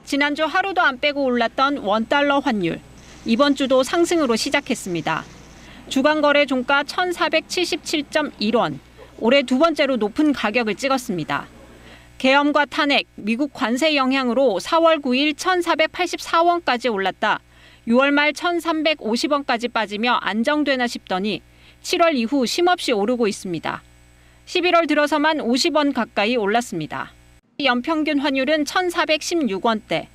지난주 하루도 안 빼고 올랐던 원달러 환율. 이번 주도 상승으로 시작했습니다. 주간 거래 종가 1,477.1원. 올해 두 번째로 높은 가격을 찍었습니다. 계엄과 탄핵, 미국 관세 영향으로 4월 9일 1,484원까지 올랐다 6월 말 1,350원까지 빠지며 안정되나 싶더니 7월 이후 쉼없이 오르고 있습니다. 11월 들어서만 50원 가까이 올랐습니다. 연평균 환율은 1,416원대.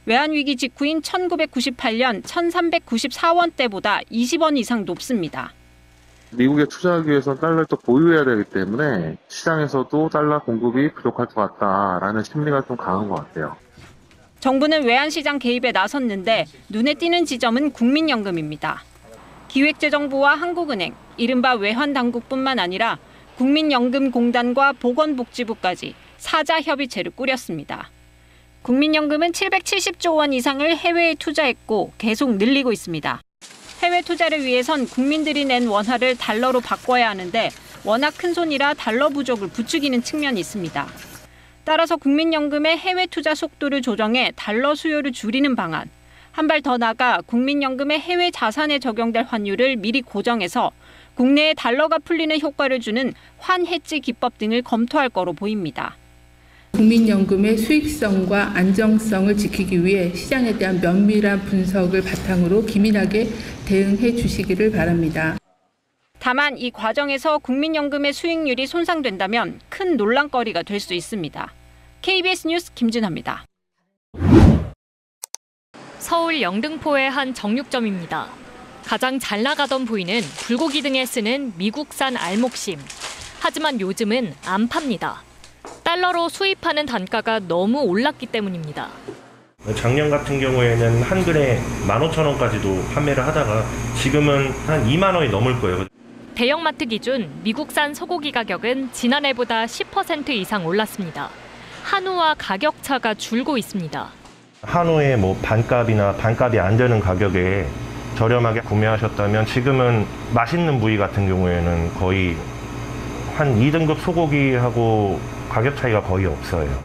외환위기 직후인 1998년 1,394원대보다 20원 이상 높습니다. 미국에 투자하기 위해서 달러를 또 보유해야 되기 때문에 시장에서도 달러 공급이 부족할 것 같다라는 심리가 좀 강한 것 같아요. 정부는 외환시장 개입에 나섰는데 눈에 띄는 지점은 국민연금입니다. 기획재정부와 한국은행, 이른바 외환당국뿐만 아니라 국민연금공단과 보건복지부까지 사자협의체를 꾸렸습니다. 국민연금은 770조 원 이상을 해외에 투자했고 계속 늘리고 있습니다. 해외 투자를 위해선 국민들이 낸 원화를 달러로 바꿔야 하는데 워낙 큰 손이라 달러 부족을 부추기는 측면이 있습니다. 따라서 국민연금의 해외 투자 속도를 조정해 달러 수요를 줄이는 방안, 한 발 더 나아가 국민연금의 해외 자산에 적용될 환율을 미리 고정해서 국내에 달러가 풀리는 효과를 주는 환해지 기법 등을 검토할 거로 보입니다. 국민연금의 수익성과 안정성을 지키기 위해 시장에 대한 면밀한 분석을 바탕으로 기민하게 대응해 주시기를 바랍니다. 다만 이 과정에서 국민연금의 수익률이 손상된다면 큰 논란거리가 될 수 있습니다. KBS 뉴스 김진아입니다. 서울 영등포의 한 정육점입니다. 가장 잘 나가던 부위는 불고기 등에 쓰는 미국산 알목심. 하지만 요즘은 안 팝니다. 달러로 수입하는 단가가 너무 올랐기 때문입니다. 작년 같은 경우에는 한 근에 15,000원까지도 판매를 하다가 지금은 한 2만 원이 넘을 거예요. 대형마트 기준 미국산 소고기 가격은 지난해보다 10% 이상 올랐습니다. 한우와 가격 차가 줄고 있습니다. 한우의 반값이나 반값이 안 되는 가격에 저렴하게 구매하셨다면 지금은 맛있는 부위 같은 경우에는 거의 한 2등급 소고기하고 가격 차이가 거의 없어요.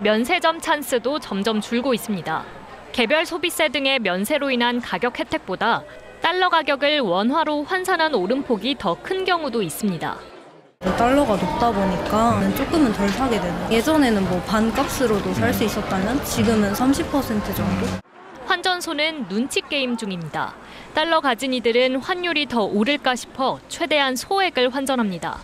면세점 찬스도 점점 줄고 있습니다. 개별 소비세 등의 면세로 인한 가격 혜택보다 달러 가격을 원화로 환산한 오름폭이 더 큰 경우도 있습니다. 달러가 높다 보니까 조금은 덜 사게 되는. 예전에는 반값으로도 살 수 있었다면 지금은 30% 정도? 환전소는 눈치 게임 중입니다. 달러 가진 이들은 환율이 더 오를까 싶어 최대한 소액을 환전합니다.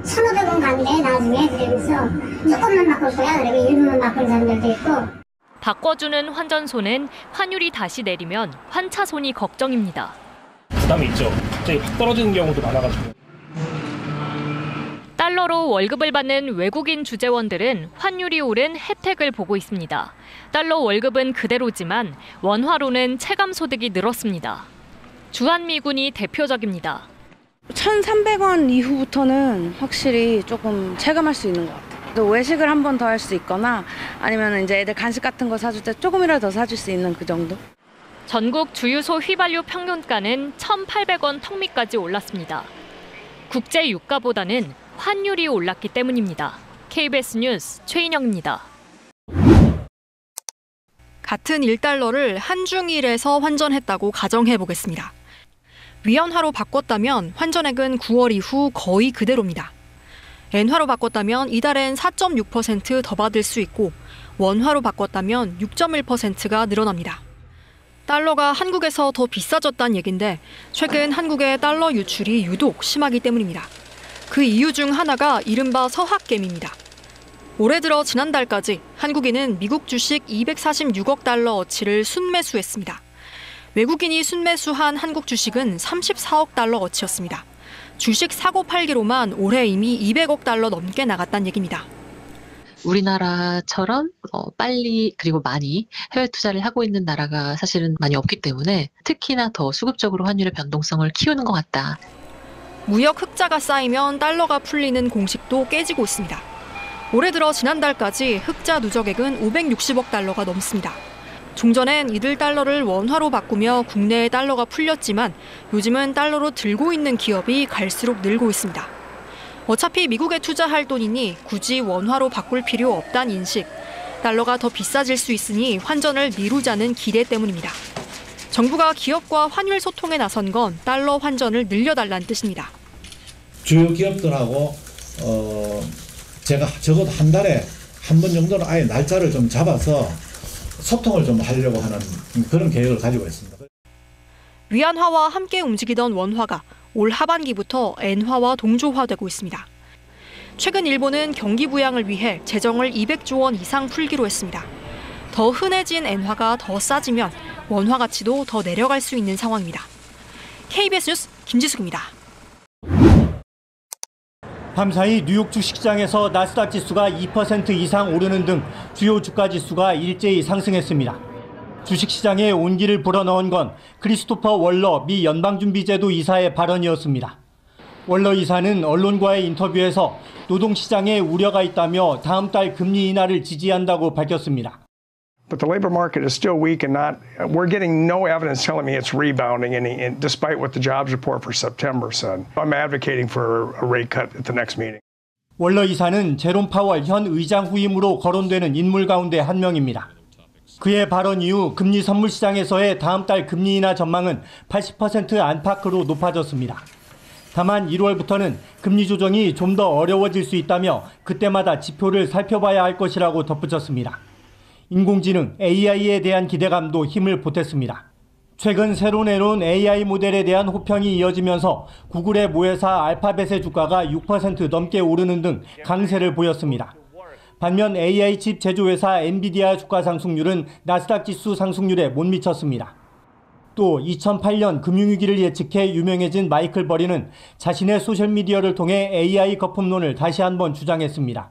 1,500원 간대 나중에 그러면서 조금만 바꿀 거야. 그리고 일부만 바꾼 사람들도 있고. 바꿔주는 환전소는 환율이 다시 내리면 환차손이 걱정입니다. 부담이 있죠. 갑자기 확 떨어지는 경우도 많아가지고. 달러로 월급을 받는 외국인 주재원들은 환율이 오른 혜택을 보고 있습니다. 달러 월급은 그대로지만 원화로는 체감소득이 늘었습니다. 주한미군이 대표적입니다. 1,300원 이후부터는 확실히 조금 체감할 수 있는 것 같아요. 또 외식을 한 번 더 할 수 있거나 아니면 이제 애들 간식 같은 거 사줄 때 조금이라도 더 사줄 수 있는 그 정도? 전국 주유소 휘발유 평균가는 1,800원 턱 밑까지 올랐습니다. 국제 유가보다는 환율이 올랐기 때문입니다. KBS 뉴스 최인영입니다. 같은 1달러를 한중일에서 환전했다고 가정해 보겠습니다. 위안화로 바꿨다면 환전액은 9월 이후 거의 그대로입니다. 엔화로 바꿨다면 이달엔 4.6% 더 받을 수 있고 원화로 바꿨다면 6.1%가 늘어납니다. 달러가 한국에서 더 비싸졌다는 얘긴데 최근 한국의 달러 유출이 유독 심하기 때문입니다. 그 이유 중 하나가 이른바 서학개미입니다. 올해 들어 지난달까지 한국인은 미국 주식 246억 달러 어치를 순매수했습니다. 외국인이 순매수한 한국 주식은 34억 달러 어치였습니다. 주식 사고 팔기로만 올해 이미 200억 달러 넘게 나갔다는 얘기입니다. 우리나라처럼 빨리 그리고 많이 해외 투자를 하고 있는 나라가 사실은 많이 없기 때문에 특히나 더 수급적으로 환율의 변동성을 키우는 것 같다. 무역 흑자가 쌓이면 달러가 풀리는 공식도 깨지고 있습니다. 올해 들어 지난달까지 흑자 누적액은 560억 달러가 넘습니다. 종전엔 이들 달러를 원화로 바꾸며 국내에 달러가 풀렸지만 요즘은 달러로 들고 있는 기업이 갈수록 늘고 있습니다. 어차피 미국에 투자할 돈이니 굳이 원화로 바꿀 필요 없다는 인식. 달러가 더 비싸질 수 있으니 환전을 미루자는 기대 때문입니다. 정부가 기업과 환율 소통에 나선 건 달러 환전을 늘려달라는 뜻입니다. 주요 기업들하고 제가 적어도 한 달에 한 번 정도는 아예 날짜를 좀 잡아서 소통을 좀 하려고 하는 그런 계획을 가지고 있습니다. 위안화와 함께 움직이던 원화가 올 하반기부터 엔화와 동조화되고 있습니다. 최근 일본은 경기 부양을 위해 재정을 200조 원 이상 풀기로 했습니다. 더 흔해진 엔화가 더 싸지면 원화 가치도 더 내려갈 수 있는 상황입니다. KBS 뉴스 김지숙입니다. 밤사이 뉴욕 주식시장에서 나스닥 지수가 2% 이상 오르는 등 주요 주가 지수가 일제히 상승했습니다. 주식시장에 온기를 불어넣은 건 크리스토퍼 월러 미 연방준비제도 이사의 발언이었습니다. 월러 이사는 언론과의 인터뷰에서 노동시장에 우려가 있다며 다음 달 금리 인하를 지지한다고 밝혔습니다. But the labor market is still weak and we're getting no evidence telling me it's rebounding despite what the jobs report for September said. I'm advocating for a rate cut at the next meeting. 월러 이사는 제롬 파월 현 의장 후임으로 거론되는 인물 가운데 한 명입니다. 그의 발언 이후 금리 선물 시장에서의 다음 달 금리 인하 전망은 80% 안팎으로 높아졌습니다. 다만 1월부터는 금리 조정이 좀 더 어려워질 수 있다며 그때마다 지표를 살펴봐야 할 것이라고 덧붙였습니다. 인공지능 AI에 대한 기대감도 힘을 보탰습니다. 최근 새로 내놓은 AI 모델에 대한 호평이 이어지면서 구글의 모회사 알파벳의 주가가 6% 넘게 오르는 등 강세를 보였습니다. 반면 AI 칩 제조회사 엔비디아 주가 상승률은 나스닥 지수 상승률에 못 미쳤습니다. 또 2008년 금융위기를 예측해 유명해진 마이클 버리는 자신의 소셜미디어를 통해 AI 거품론을 다시 한번 주장했습니다.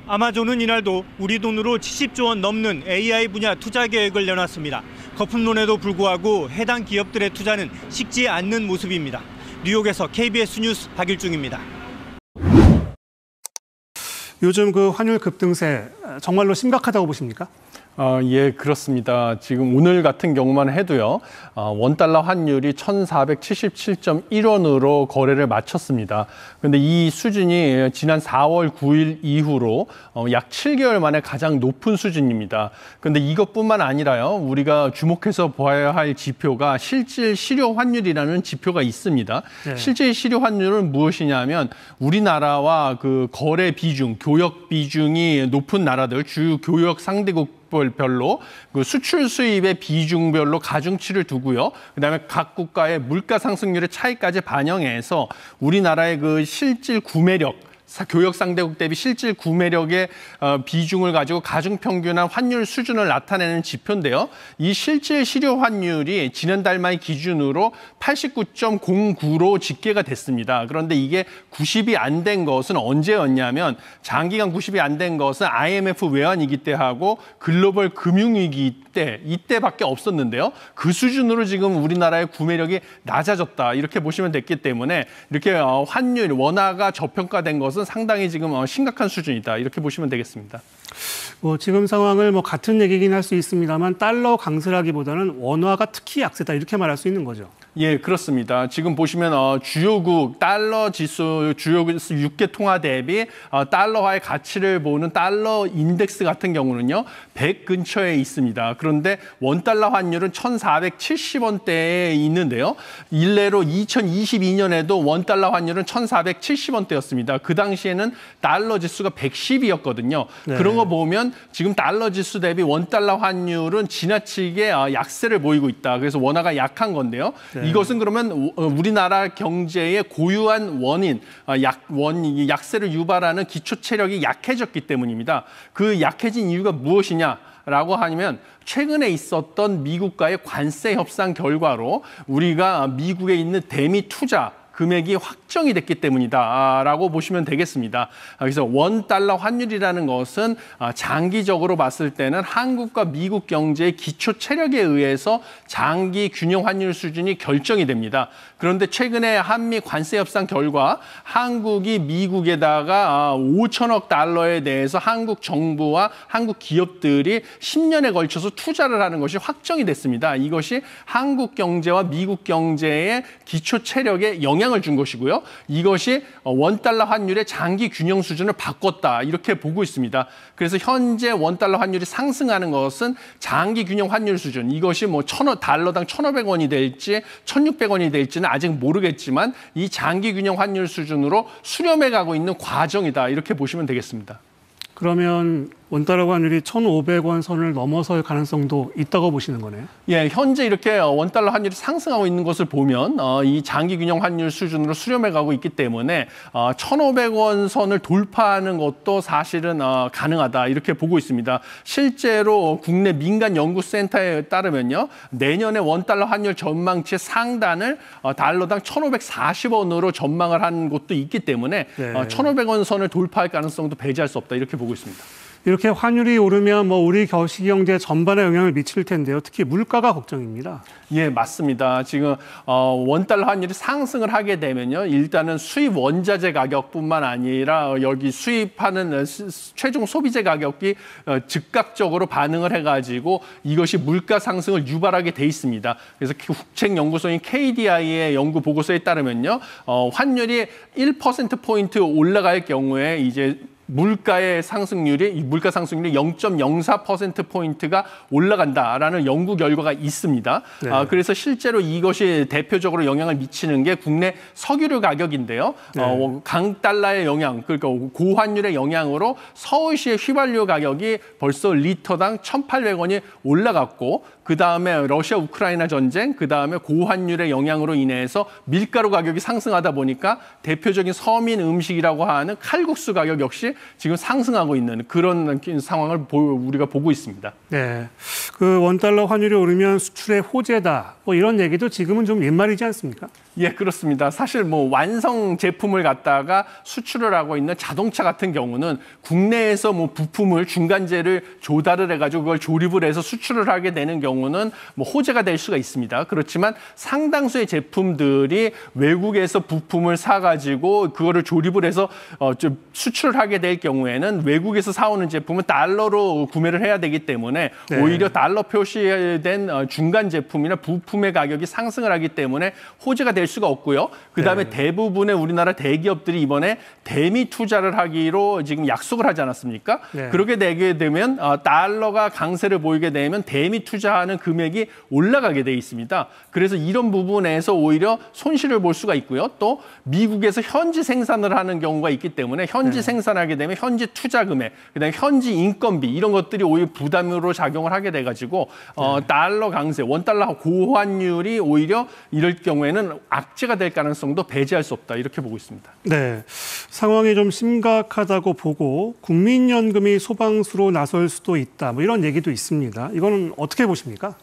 아마존은 이날도 우리 돈으로 70조 원 넘는 AI 분야 투자 계획을 내놨습니다. 거품론에도 불구하고 해당 기업들의 투자는 식지 않는 모습입니다. 뉴욕에서 KBS 뉴스 박일중입니다. 요즘 그 환율 급등세 정말로 심각하다고 보십니까? 예, 그렇습니다. 지금 오늘 같은 경우만 해도요, 원달러 환율이 1,477.1원으로 거래를 마쳤습니다. 그런데 이 수준이 지난 4월 9일 이후로 약 7개월 만에 가장 높은 수준입니다. 그런데 이것뿐만 아니라요, 우리가 주목해서 봐야 할 지표가 실질 실효 환율이라는 지표가 있습니다. 네. 실질 실효 환율은 무엇이냐면 우리나라와 그 거래 비중, 교역 비중이 높은 나라들, 주요 교역 상대국 별로 그 수출 수입의 비중별로 가중치를 두고요. 그다음에 각 국가의 물가 상승률의 차이까지 반영해서 우리나라의 그 실질 구매력, 교역 상대국 대비 실질 구매력의 비중을 가지고 가중평균한 환율 수준을 나타내는 지표인데요. 이 실질 실효 환율이 지난달 말 기준으로 89.09로 집계가 됐습니다. 그런데 이게 90이 안 된 것은 언제였냐면 장기간 90이 안 된 것은 IMF 외환위기 때 하고 글로벌 금융위기 때 이때밖에 없었는데요. 그 수준으로 지금 우리나라의 구매력이 낮아졌다 이렇게 보시면 됐기 때문에 이렇게 환율 원화가 저평가된 것은 상당히 지금 심각한 수준이다 이렇게 보시면 되겠습니다. 지금 상황을 같은 얘기긴 할 수 있습니다만 달러 강세라기보다는 원화가 특히 약세다 이렇게 말할 수 있는 거죠. 예, 그렇습니다. 지금 보시면 주요국 달러 지수, 주요국 6개 통화 대비 달러화의 가치를 보는 달러 인덱스 같은 경우는요, 100 근처에 있습니다. 그런데 원달러 환율은 1,470원대에 있는데요. 일례로 2022년에도 원달러 환율은 1,470원대였습니다. 그 당시에는 달러 지수가 110이었거든요. 네. 그런 거 보면 지금 달러 지수 대비 원달러 환율은 지나치게 약세를 보이고 있다. 그래서 원화가 약한 건데요. 네. 이것은 그러면 우리나라 경제의 고유한 원인, 약세를 유발하는 기초 체력이 약해졌기 때문입니다. 그 약해진 이유가 무엇이냐라고 하면 최근에 있었던 미국과의 관세 협상 결과로 우리가 미국에 있는 대미 투자 금액이 확정이 됐기 때문이다라고 보시면 되겠습니다. 그래서 원달러 환율이라는 것은 장기적으로 봤을 때는 한국과 미국 경제의 기초 체력에 의해서 장기 균형 환율 수준이 결정이 됩니다. 그런데 최근에 한미 관세 협상 결과 한국이 미국에다가 5천억 달러에 대해서 한국 정부와 한국 기업들이 10년에 걸쳐서 투자를 하는 것이 확정이 됐습니다. 이것이 한국 경제와 미국 경제의 기초 체력에 영향을 영향을 준 것이고요. 이것이 원달러 환율의 장기 균형 수준을 바꿨다 이렇게 보고 있습니다. 그래서 현재 원달러 환율이 상승하는 것은 장기 균형 환율 수준, 이것이 뭐 달러당 1,500원이 될지 1,600원이 될지는 아직 모르겠지만 이 장기 균형 환율 수준으로 수렴해 가고 있는 과정이다 이렇게 보시면 되겠습니다. 그러면 원달러 환율이 1,500원 선을 넘어설 가능성도 있다고 보시는 거네요? 예, 현재 이렇게 원달러 환율이 상승하고 있는 것을 보면 이 장기 균형 환율 수준으로 수렴해 가고 있기 때문에 1,500원 선을 돌파하는 것도 사실은 가능하다 이렇게 보고 있습니다. 실제로 국내 민간 연구센터에 따르면요, 내년에 원달러 환율 전망치 상단을 달러당 1,540원으로 전망을 한 곳도 있기 때문에 1,500원 선을 돌파할 가능성도 배제할 수 없다 이렇게 보고 있습니다. 이렇게 환율이 오르면 뭐 우리 거시경제 전반에 영향을 미칠 텐데요. 특히 물가가 걱정입니다. 예, 맞습니다. 지금 원달러 환율이 상승을 하게 되면요, 일단은 수입 원자재 가격뿐만 아니라 여기 수입하는 최종 소비재 가격이 즉각적으로 반응을 해가지고 이것이 물가 상승을 유발하게 돼 있습니다. 그래서 국책연구소인 KDI의 연구 보고서에 따르면요, 환율이 1%포인트 올라갈 경우에 이제 물가 상승률이 0.04%포인트가 올라간다라는 연구 결과가 있습니다. 네. 그래서 실제로 이것이 대표적으로 영향을 미치는 게 국내 석유류 가격인데요. 강달러의 영향, 그러니까 고환율의 영향으로 서울시의 휘발유 가격이 벌써 리터당 1,800원이 올라갔고, 그다음에 러시아 우크라이나 전쟁, 그다음에 고환율의 영향으로 인해서 밀가루 가격이 상승하다 보니까 대표적인 서민 음식이라고 하는 칼국수 가격 역시 지금 상승하고 있는 그런 상황을 우리가 보고 있습니다. 네, 그 원달러 환율이 오르면 수출의 호재다, 뭐 이런 얘기도 지금은 좀 옛말이지 않습니까? 예, 그렇습니다. 사실 뭐 완성 제품을 갖다가 수출을 하고 있는 자동차 같은 경우는 국내에서 뭐 부품을 중간재를 조달을 해가지고 그걸 조립을 해서 수출을 하게 되는 경우는 뭐 호재가 될 수가 있습니다. 그렇지만 상당수의 제품들이 외국에서 부품을 사가지고 그거를 조립을 해서 좀 수출을 하게 될 경우에는 외국에서 사오는 제품은 달러로 구매를 해야 되기 때문에 오히려 달러 표시된 중간 제품이나 부품의 가격이 상승을 하기 때문에 호재가 될 수가 없고요. 그다음에 대부분의 우리나라 대기업들이 이번에 대미 투자를 하기로 지금 약속을 하지 않았습니까? 그렇게 되게 되면 달러가 강세를 보이게 되면 대미 투자하는 금액이 올라가게 돼 있습니다. 그래서 이런 부분에서 오히려 손실을 볼 수가 있고요. 또 미국에서 현지 생산을 하는 경우가 있기 때문에 현지 생산하게 되면 현지 투자 금액, 그다음에 현지 인건비 이런 것들이 오히려 부담으로 작용을 하게 돼가지고 달러 강세, 원달러 고환율이 오히려 이럴 경우에는 악재가 될 가능성도 배제할 수 없다 이렇게 보고 있습니다. 네, 상황이 좀 심각하다고 보고 국민연금이 소방수로 나설 수도 있다, 뭐 이런 얘기도 있습니다. 이거는 어떻게 보십니까?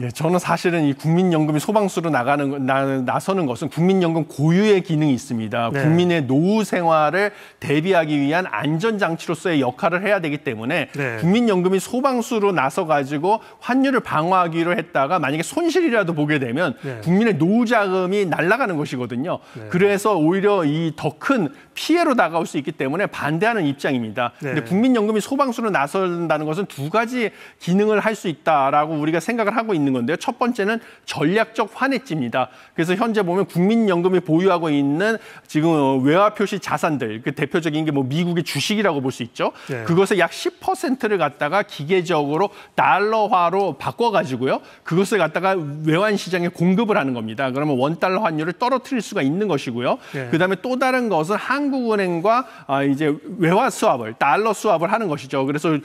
예, 저는 사실은 이 국민연금이 소방수로 나서는 것은 국민연금 고유의 기능이 있습니다. 국민의 노후 생활을 대비하기 위한 안전장치로서의 역할을 해야 되기 때문에 국민연금이 소방수로 나서가지고 환율을 방어하기로 했다가 만약에 손실이라도 보게 되면 국민의 노후 자금이 날아가는 것이거든요. 그래서 오히려 이 더 큰 피해로 다가올 수 있기 때문에 반대하는 입장입니다. 근데 국민연금이 소방수로 나선다는 것은 두 가지 기능을 할 수 있다라고 우리가 생각을 하고 있는 건데요. 첫 번째는 전략적 환해지입니다. 그래서 현재 보면 국민연금이 보유하고 있는 지금 외화 표시 자산들, 그 대표적인 게 뭐 미국의 주식이라고 볼 수 있죠. 그것의 약 10%를 갖다가 기계적으로 달러화로 바꿔가지고요. 그것을 갖다가 외환 시장에 공급을 하는 겁니다. 그러면 원달러 환율을 떨어뜨릴 수가 있는 것이고요. 그다음에 또 다른 것은 한국은행과 이제 외화 수합을, 달러 수합을 하는 것이죠. 그래서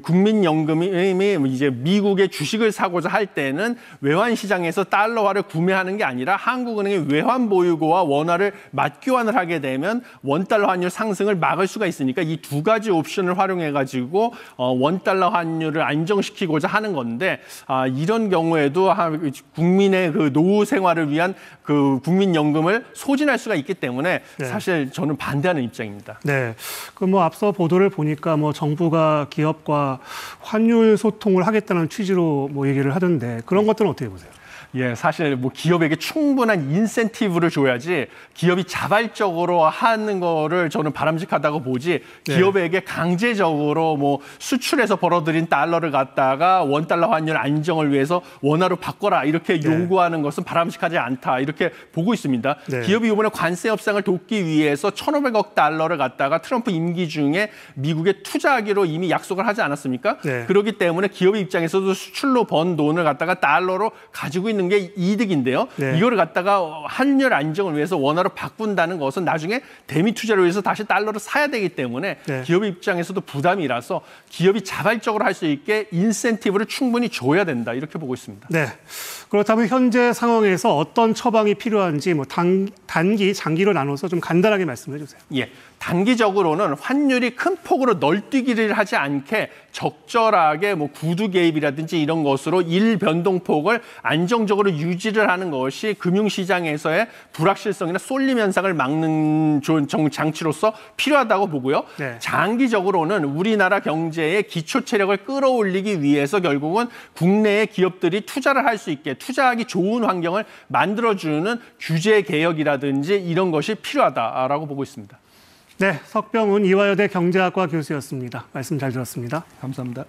국민연금이 이제 미국의 주식을 사고자 할 때는 외환 시장에서 달러화를 구매하는 게 아니라 한국은행의 외환 보유고와 원화를 맞교환을 하게 되면 원달러 환율 상승을 막을 수가 있으니까 이 두 가지 옵션을 활용해가지고 원달러 환율을 안정시키고자 하는 건데, 이런 경우에도 국민의 그 노후 생활을 위한 그 국민연금을 소진할 수가 있기 때문에 사실 저는 반대하는 입장입니다. 네, 그 뭐 앞서 보도를 보니까 뭐 정부가 기업과 환율 소통을 하겠다는 취지로 뭐 얘기를 하던데 그런 것들은 어떻게 보세요? 예, 사실 뭐 기업에게 충분한 인센티브를 줘야지 기업이 자발적으로 하는 거를 저는 바람직하다고 보지 기업에게 강제적으로 뭐 수출해서 벌어들인 달러를 갖다가 원달러 환율 안정을 위해서 원화로 바꿔라 이렇게 요구하는 것은 바람직하지 않다 이렇게 보고 있습니다. 기업이 이번에 관세 협상을 돕기 위해서 1,500억 달러를 갖다가 트럼프 임기 중에 미국에 투자하기로 이미 약속을 하지 않았습니까? 그렇기 때문에 기업의 입장에서도 수출로 번 돈을 갖다가 달러로 가지고 있는 게 이득인데요. 이거를 갖다가 환율 안정을 위해서 원화로 바꾼다는 것은 나중에 대미 투자를 위해서 다시 달러를 사야 되기 때문에 기업의 입장에서도 부담이라서 기업이 자발적으로 할 수 있게 인센티브를 충분히 줘야 된다 이렇게 보고 있습니다. 네. 그렇다면 현재 상황에서 어떤 처방이 필요한지 뭐 단기, 장기로 나눠서 좀 간단하게 말씀해 주세요. 예. 단기적으로는 환율이 큰 폭으로 널뛰기를 하지 않게 적절하게 뭐 구두 개입이라든지 이런 것으로 일변동폭을 안정적으로 유지를 하는 것이 금융시장에서의 불확실성이나 쏠림 현상을 막는 좋은 장치로서 필요하다고 보고요. 장기적으로는 우리나라 경제의 기초 체력을 끌어올리기 위해서 결국은 국내의 기업들이 투자를 할 수 있게 투자하기 좋은 환경을 만들어주는 규제 개혁이라든지 이런 것이 필요하다라고 보고 있습니다. 네, 석병훈 이화여대 경제학과 교수였습니다. 말씀 잘 들었습니다. 감사합니다.